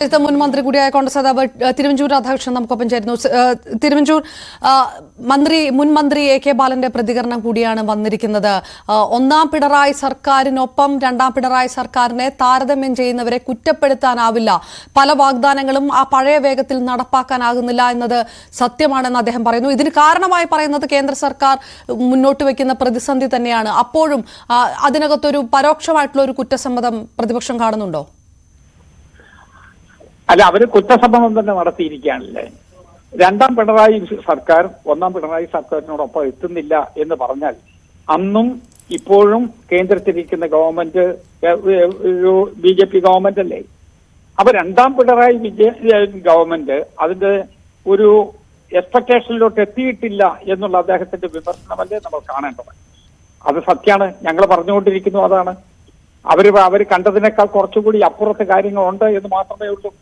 മുൻ മന്ത്രി കൂടിയായ കോൺഗ്രസ് നേതാവ് തിരുവഞ്ചൂർ രാധാകൃഷ്ണൻ നമുക്കൊപ്പം ചേരുന്നു. തിരുവഞ്ചൂർ, മുൻ മന്ത്രി എ കെ ബാലന്റെ പ്രതികരണം കൂടിയാണ് വന്നിരിക്കുന്നത്. ഒന്നാം പിണറായി സർക്കാരിനൊപ്പം രണ്ടാം പിണറായി സർക്കാരിനെ താരതമ്യം ചെയ്യുന്നവരെ കുറ്റപ്പെടുത്താനാവില്ല. പല വാഗ്ദാനങ്ങളും ആ പഴയ വേഗത്തിൽ നടപ്പാക്കാനാകുന്നില്ല എന്നത് സത്യമാണെന്ന് അദ്ദേഹം പറയുന്നു. ഇതിന് കാരണമായി പറയുന്നത് കേന്ദ്ര സർക്കാർ മുന്നോട്ട് വയ്ക്കുന്ന പ്രതിസന്ധി തന്നെയാണ്. അപ്പോഴും അതിനകത്തൊരു പരോക്ഷമായിട്ടുള്ള ഒരു കുറ്റസമ്മതം പ്രതിപക്ഷം കാണുന്നുണ്ടോ? അല്ല, അവര് കുറ്റസമ്മതം തന്നെ നടത്തിയിരിക്കുകയാണല്ലേ. രണ്ടാം പിണറായി സർക്കാർ ഒന്നാം പിണറായി സർക്കാരിനോടൊപ്പം എത്തുന്നില്ല എന്ന് പറഞ്ഞാൽ അന്നും ഇപ്പോഴും കേന്ദ്രത്തിലിരിക്കുന്ന ഗവൺമെന്റ് BJP ഗവൺമെന്റ് അല്ലേ. അപ്പൊ രണ്ടാം പിണറായി ഗവൺമെന്റ് അതിന്റെ ഒരു എക്സ്പെക്ടേഷനിലോട്ട് എത്തിയിട്ടില്ല എന്നുള്ള അദ്ദേഹത്തിന്റെ വിമർശനമല്ലേ നമ്മൾ കാണേണ്ടത്. അത് സത്യമാണ്. ഞങ്ങൾ പറഞ്ഞുകൊണ്ടിരിക്കുന്നു അതാണ്. അവര് കണ്ടതിനേക്കാൾ കുറച്ചുകൂടി അപ്പുറത്ത് കാര്യങ്ങളുണ്ട് എന്ന് മാത്രമേ ഉള്ളൂ.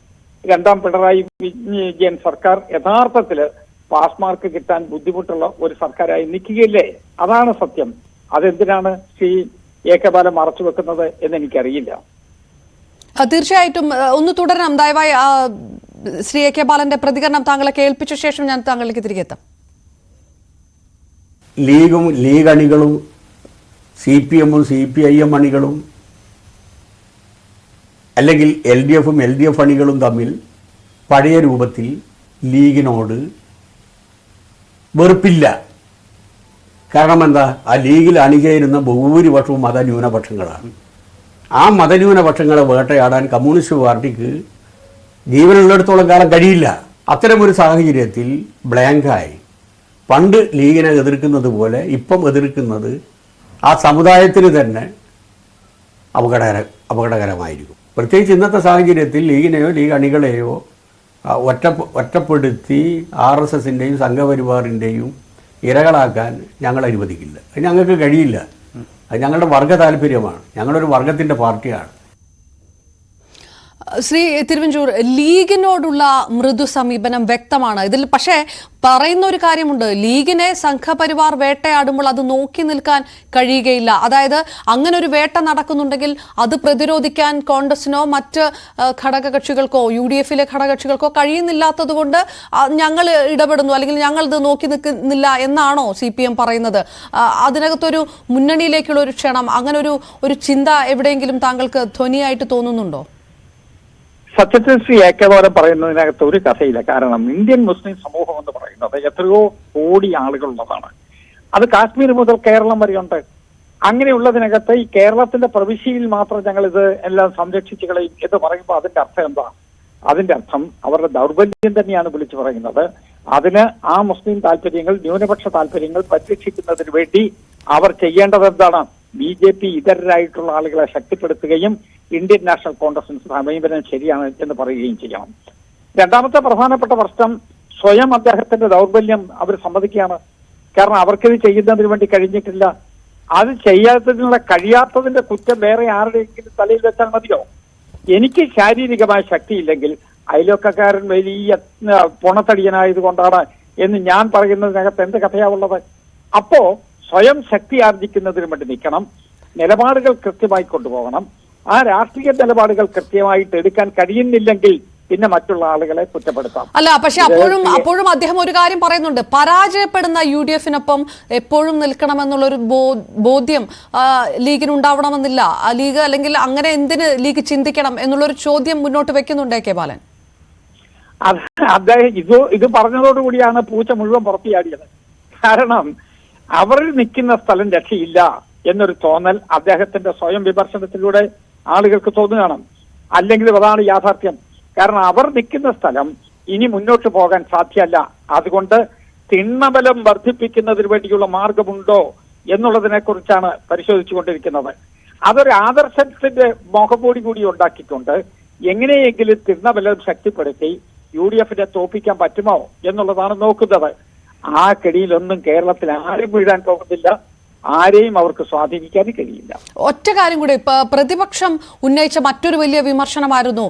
രണ്ടാം പിണറായി വിജയൻ സർക്കാർ യഥാർത്ഥത്തില് പാസ് മാർക്ക് കിട്ടാൻ ബുദ്ധിമുട്ടുള്ള ഒരു സർക്കാരായി നിൽക്കുകയില്ലേ? അതാണ് സത്യം. അതെന്തിനാണ് ശ്രീ എ കെ ബാലൻ മറച്ചു വെക്കുന്നത് എന്ന് എനിക്കറിയില്ല. തീർച്ചയായിട്ടും ഒന്ന് തുടരണം. ദയവായി ശ്രീ എ കെ ബാലന്റെ പ്രതികരണം താങ്കളെ കേൾപ്പിച്ച ശേഷം ഞാൻ താങ്കളിലേക്ക് തിരികെ എത്താം. ലീഗ് അണികളും CPM CPIM അണികളും അല്ലെങ്കിൽ LDF LDF അണികളും തമ്മിൽ പഴയ രൂപത്തിൽ ലീഗിനോട് വെറുപ്പില്ല. കാരണം എന്താ? ആ ലീഗിൽ അണിചേരുന്ന ഭൂരിപക്ഷവും മതന്യൂനപക്ഷങ്ങളാണ്. ആ മതന്യൂനപക്ഷങ്ങളെ വേട്ടയാടാൻ കമ്മ്യൂണിസ്റ്റ് പാർട്ടിക്ക് ജീവനുള്ളിടത്തോളം കാലം കഴിയില്ല. അത്തരമൊരു സാഹചര്യത്തിൽ ബ്ലാങ്കായി പണ്ട് ലീഗിനെ എതിർക്കുന്നത് പോലെ ഇപ്പം എതിർക്കുന്നത് ആ സമുദായത്തിന് തന്നെ അപകടകരമായിരിക്കും. പ്രത്യേകിച്ച് ഇന്നത്തെ സാഹചര്യത്തിൽ ലീഗിനെയോ ലീഗ് അണികളെയോ ഒറ്റപ്പെടുത്തി RSSൻ്റെയും സംഘപരിവാറിൻ്റെയും ഇരകളാക്കാൻ ഞങ്ങൾ അനുവദിക്കില്ല. അത് ഞങ്ങൾക്ക് കഴിയില്ല. അത് ഞങ്ങളുടെ വർഗ താല്പര്യമാണ്. ഞങ്ങളൊരു വർഗത്തിൻ്റെ പാർട്ടിയാണ്. ശ്രീ തിരുവഞ്ചൂർ, ലീഗിനോടുള്ള മൃദു സമീപനം വ്യക്തമാണ് ഇതിൽ. പക്ഷേ പറയുന്ന ഒരു കാര്യമുണ്ട്, ലീഗിനെ സംഘപരിവാർ വേട്ടയാടുമ്പോൾ അത് നോക്കി നിൽക്കാൻ കഴിയുകയില്ല. അതായത് അങ്ങനെ ഒരു വേട്ട നടക്കുന്നുണ്ടെങ്കിൽ അത് പ്രതിരോധിക്കാൻ കോൺഗ്രസിനോ മറ്റ് ഘടകകക്ഷികൾക്കോ UDFിലെ ഘടകകക്ഷികൾക്കോ കഴിയുന്നില്ലാത്തത് കൊണ്ട് ഞങ്ങൾ ഇടപെടുന്നു, അല്ലെങ്കിൽ ഞങ്ങൾ ഇത് നോക്കി നിൽക്കുന്നില്ല എന്നാണോ CPM പറയുന്നത്? അതിനകത്തൊരു മുന്നണിയിലേക്കുള്ള ഒരു ക്ഷണം, അങ്ങനെ ഒരു ചിന്ത എവിടെയെങ്കിലും താങ്കൾക്ക് ധ്വനിയായിട്ട് തോന്നുന്നുണ്ടോ? സത്യത്തിൽ ശ്രീ എ കെ ബാലൻ പറയുന്നതിനകത്ത് ഒരു കഥയില്ല. കാരണം ഇന്ത്യൻ മുസ്ലിം സമൂഹം എന്ന് പറയുന്നത് എത്രയോ കോടി ആളുകളുള്ളതാണ്. അത് കാശ്മീർ മുതൽ കേരളം വരെയുണ്ട്. അങ്ങനെയുള്ളതിനകത്ത് ഈ കേരളത്തിന്റെ പ്രവിശ്യയിൽ മാത്രം ഞങ്ങൾ ഇത് എല്ലാം സംരക്ഷിച്ചു കളയും എന്ന് പറയുമ്പോൾ അതിന്റെ അർത്ഥം എന്താ? അതിന്റെ അർത്ഥം അവരുടെ ദൗർബല്യം തന്നെയാണ് വിളിച്ചു പറയുന്നത്. അതിന് ആ മുസ്ലിം താല്പര്യങ്ങൾ, ന്യൂനപക്ഷ താല്പര്യങ്ങൾ പരിരക്ഷിക്കുന്നതിന് വേണ്ടി അവർ ചെയ്യേണ്ടത് എന്താണ്? BJP ഇതരരായിട്ടുള്ള ആളുകളെ ശക്തിപ്പെടുത്തുകയും ഇന്ത്യൻ നാഷണൽ കോൺഗ്രസിന് സമീപനം ശരിയാണ് എന്ന് പറയുകയും ചെയ്യണം. രണ്ടാമത്തെ പ്രധാനപ്പെട്ട പ്രശ്നം, സ്വയം അദ്ദേഹത്തിന്റെ ദൗർബല്യം അവർ സമ്മതിക്കുകയാണ്. കാരണം അവർക്കിത് ചെയ്യുന്നതിന് വേണ്ടി കഴിഞ്ഞിട്ടില്ല. അത് കഴിയാത്തതിന്റെ കുറ്റം വേറെ ആരുടെയെങ്കിലും തലയിൽ വെച്ചാൽ മതിയോ? എനിക്ക് ശാരീരികമായ ശക്തിയില്ലെങ്കിൽ അയൽവക്കക്കാരൻ വലിയ പൊണത്തടിയനായത് കൊണ്ടാണ് എന്ന് ഞാൻ പറയുന്നതിനകത്ത് എന്ത് കഥയാവുള്ളത്? അപ്പോ സ്വയം ശക്തി ആർജിക്കുന്നതിന് വേണ്ടി നിൽക്കണം. നിലപാടുകൾ കൃത്യമായി കൊണ്ടുപോകണം. ആ രാഷ്ട്രീയ നിലപാടുകൾ കൃത്യമായിട്ട് എടുക്കാൻ കഴിയുന്നില്ലെങ്കിൽ പിന്നെ മറ്റുള്ള ആളുകളെ കുറ്റപ്പെടുത്താം. അല്ല, പക്ഷെ അപ്പോഴും അദ്ദേഹം ഒരു കാര്യം പറയുന്നുണ്ട്, പരാജയപ്പെടുന്ന UDFിനൊപ്പം എപ്പോഴും നിൽക്കണമെന്നുള്ളൊരു ബോധ്യം ലീഗിനുണ്ടാവണമെന്നില്ല. ലീഗ് അല്ലെങ്കിൽ അങ്ങനെ എന്തിന് ലീഗ് ചിന്തിക്കണം എന്നുള്ളൊരു ചോദ്യം മുന്നോട്ട് വെക്കുന്നുണ്ട് എ കെ ബാലൻ. അദ്ദേഹം ഇത് പറഞ്ഞതോടുകൂടിയാണ് പൂച്ച മുഴുവൻ പുറത്തിയാടിയത്. കാരണം അവർ നിൽക്കുന്ന സ്ഥലം രക്ഷയില്ല എന്നൊരു തോന്നൽ അദ്ദേഹത്തിന്റെ സ്വയം വിമർശനത്തിലൂടെ ആളുകൾക്ക് തോന്നുകയാണ്. അല്ലെങ്കിൽ അതാണ് യാഥാർത്ഥ്യം. കാരണം അവർ നിൽക്കുന്ന സ്ഥലം ഇനി മുന്നോട്ട് പോകാൻ സാധ്യമല്ല. അതുകൊണ്ട് തിണ്ണബലം വർദ്ധിപ്പിക്കുന്നതിന് വേണ്ടിയുള്ള മാർഗമുണ്ടോ എന്നുള്ളതിനെ കുറിച്ചാണ് പരിശോധിച്ചുകൊണ്ടിരിക്കുന്നത്. അതൊരു ആദർശത്തിന്റെ മുഖംമൂടി കൂടി ഉണ്ടാക്കിക്കൊണ്ട് എങ്ങനെയെങ്കിലും തിണ്ണബലം ശക്തിപ്പെടുത്തി UDFിനെ തോൽപ്പിക്കാൻ പറ്റുമോ എന്നുള്ളതാണ് നോക്കുന്നത്. ആ കെടിയിലൊന്നും കേരളത്തിൽ ആരും വീഴാൻ പോകുന്നില്ല. ആരെയും അവർക്ക് സ്വാധീനിക്കാൻ കഴിയില്ല. ഒറ്റ കാര്യം കൂടി, പ്രതിപക്ഷം ഉന്നയിച്ച മറ്റൊരു വലിയ വിമർശനമായിരുന്നു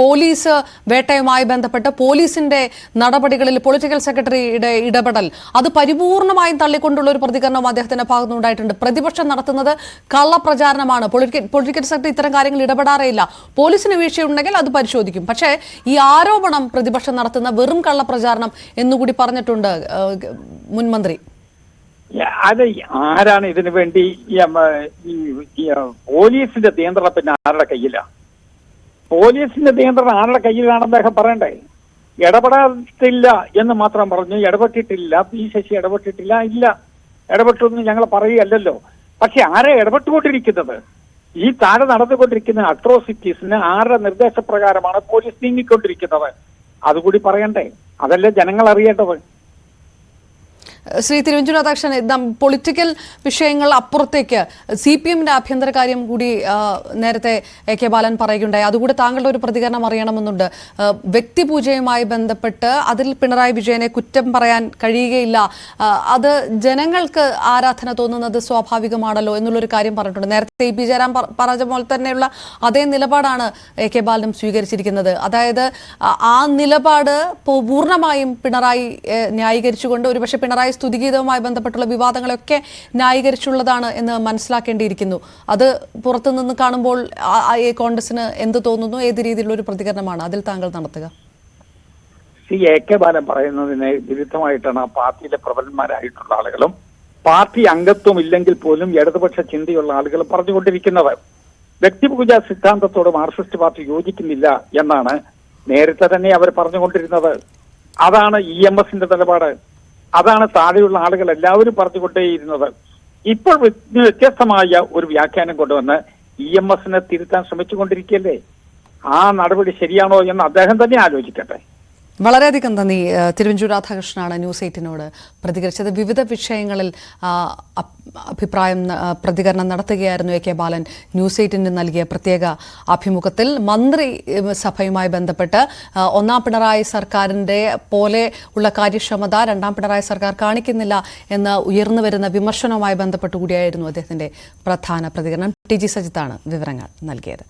പോലീസ് വേട്ടയുമായി ബന്ധപ്പെട്ട് പോലീസിന്റെ നടപടികളിൽ പൊളിറ്റിക്കൽ സെക്രട്ടറിയുടെ ഇടപെടൽ. അത് പരിപൂർണമായും തള്ളിക്കൊണ്ടുള്ള ഒരു പ്രതികരണവും അദ്ദേഹത്തിന്റെ ഭാഗത്തുനിന്നുണ്ടായിട്ടുണ്ട്. പ്രതിപക്ഷം നടത്തുന്നത് കള്ളപ്രചാരണമാണ്, പൊളിറ്റിക്കൽ സെക്രട്ടറി ഇത്തരം കാര്യങ്ങൾ ഇടപെടാറേയില്ല, പോലീസിന് വീഴ്ചയുണ്ടെങ്കിൽ അത് പരിശോധിക്കും. പക്ഷേ ഈ ആരോപണം പ്രതിപക്ഷം നടത്തുന്ന വെറും കള്ളപ്രചാരണം എന്നുകൂടി പറഞ്ഞിട്ടുണ്ട് മുൻ മന്ത്രി. അത് ആരാണ് ഇതിനു വേണ്ടി പോലീസിന്റെ നിയന്ത്രണം പിന്നെ ആരുടെ കയ്യിലാണ്? പോലീസിന്റെ നിയന്ത്രണം ആരുടെ കയ്യിലാണെന്ന് അദ്ദേഹം പറയണ്ടേ? ഇടപെടാത്തില്ല എന്ന് മാത്രം പറഞ്ഞു. ഇടപെട്ടിട്ടില്ല, പി ശശി ഇടപെട്ടിട്ടില്ല, ഇല്ല ഇടപെട്ടൊന്നും ഞങ്ങൾ പറയുകയല്ലോ. പക്ഷെ ആരെ ഇടപെട്ടുകൊണ്ടിരിക്കുന്നത്? ഈ താഴെ നടന്നുകൊണ്ടിരിക്കുന്ന അട്രോസിറ്റീസിന് ആരുടെ നിർദ്ദേശപ്രകാരമാണ് പോലീസ് നീങ്ങിക്കൊണ്ടിരിക്കുന്നത്? അതുകൂടി പറയണ്ടേ? അതല്ലേ ജനങ്ങൾ അറിയേണ്ടത്. ശ്രീ തിരുവഞ്ചൂർ രാധാകൃഷ്ണൻ, പൊളിറ്റിക്കൽ വിഷയങ്ങൾ അപ്പുറത്തേക്ക് CPM-ന്റെ ആഭ്യന്തര കാര്യം കൂടി നേരത്തെ AK ബാലൻ പറയുകയുണ്ടായി. അതുകൂടി താങ്കളുടെ ഒരു പ്രതികരണം അറിയണമെന്നുണ്ട്. വ്യക്തിപൂജയുമായി ബന്ധപ്പെട്ട് അതിൽ പിണറായി വിജയനെ കുറ്റം പറയാൻ കഴിയുകയില്ല, അത് ജനങ്ങൾക്ക് ആരാധന തോന്നുന്നത് സ്വാഭാവികമാണല്ലോ എന്നുള്ളൊരു കാര്യം പറഞ്ഞിട്ടുണ്ട്. നേരത്തെ AP ജയരാം പറഞ്ഞ പോലെ തന്നെയുള്ള അതേ നിലപാടാണ് AK ബാലനും സ്വീകരിച്ചിരിക്കുന്നത്. അതായത് ആ നിലപാട് പൂർണ്ണമായും പിണറായി ന്യായീകരിച്ചുകൊണ്ട്, ഒരുപക്ഷെ പിണറായി സ്തുതിഗീതവുമായി ബന്ധപ്പെട്ടുള്ള വിവാദങ്ങളൊക്കെ ന്യായീകരിച്ചുള്ളതാണ് എന്ന് മനസ്സിലാക്കേണ്ടിയിരിക്കുന്നു. അത് പുറത്തുനിന്ന് കാണുമ്പോൾ കോൺഗ്രസിന് എന്ത് തോന്നുന്നു, ഏത് രീതിയിലുള്ള ഒരു പ്രതികരണമാണ് അതിൽ താങ്കൾ നടത്തുക? AK ബാലൻ പറയുന്നതിന് വിരുദ്ധമായിട്ടാണ് ആ പാർട്ടിയിലെ പ്രബലന്മാരായിട്ടുള്ള ആളുകളും പാർട്ടി അംഗത്വം ഇല്ലെങ്കിൽ പോലും ഇടതുപക്ഷ ചിന്തയുള്ള ആളുകളും പറഞ്ഞുകൊണ്ടിരിക്കുന്നത്. വ്യക്തിപൂജാ സിദ്ധാന്തത്തോട് മാർക്സിസ്റ്റ് പാർട്ടി യോജിക്കുന്നില്ല എന്നാണ് നേരത്തെ തന്നെ അവർ പറഞ്ഞുകൊണ്ടിരുന്നത്. അതാണ് EMSന്റെ നിലപാട്. അതാണ് താഴെയുള്ള ആളുകൾ എല്ലാവരും പറഞ്ഞുകൊണ്ടേയിരുന്നത്. ഇപ്പോൾ വ്യത്യസ്തമായ ഒരു വ്യാഖ്യാനം കൊണ്ടുവന്ന് EMSനെ തിരുത്താൻ ശ്രമിച്ചുകൊണ്ടിരിക്കുകയല്ലേ? ആ നടപടി ശരിയാണോ എന്ന് അദ്ദേഹം തന്നെ ആലോചിക്കട്ടെ. വളരെയധികം നന്ദി. തിരുവഞ്ചൂർ രാധാകൃഷ്ണനാണ് ന്യൂസ് 8-നോട് പ്രതികരിച്ചത്. വിവിധ വിഷയങ്ങളിൽ പ്രതികരണം നടത്തുകയായിരുന്നു AK ബാലൻ ന്യൂസ് 8-ന് നൽകിയ പ്രത്യേക അഭിമുഖത്തിൽ. മന്ത്രി സഭയുമായി ബന്ധപ്പെട്ട് ഒന്നാം പിണറായി സർക്കാരിൻ്റെ പോലെ ഉള്ള കാര്യക്ഷമത രണ്ടാം പിണറായി സർക്കാർ കാണിക്കുന്നില്ല എന്ന് ഉയർന്നു വരുന്ന വിമർശനവുമായി ബന്ധപ്പെട്ടുകൂടിയായിരുന്നു അദ്ദേഹത്തിൻ്റെ പ്രധാന പ്രതികരണം. TG സജിത്താണ് വിവരങ്ങൾ നൽകിയത്.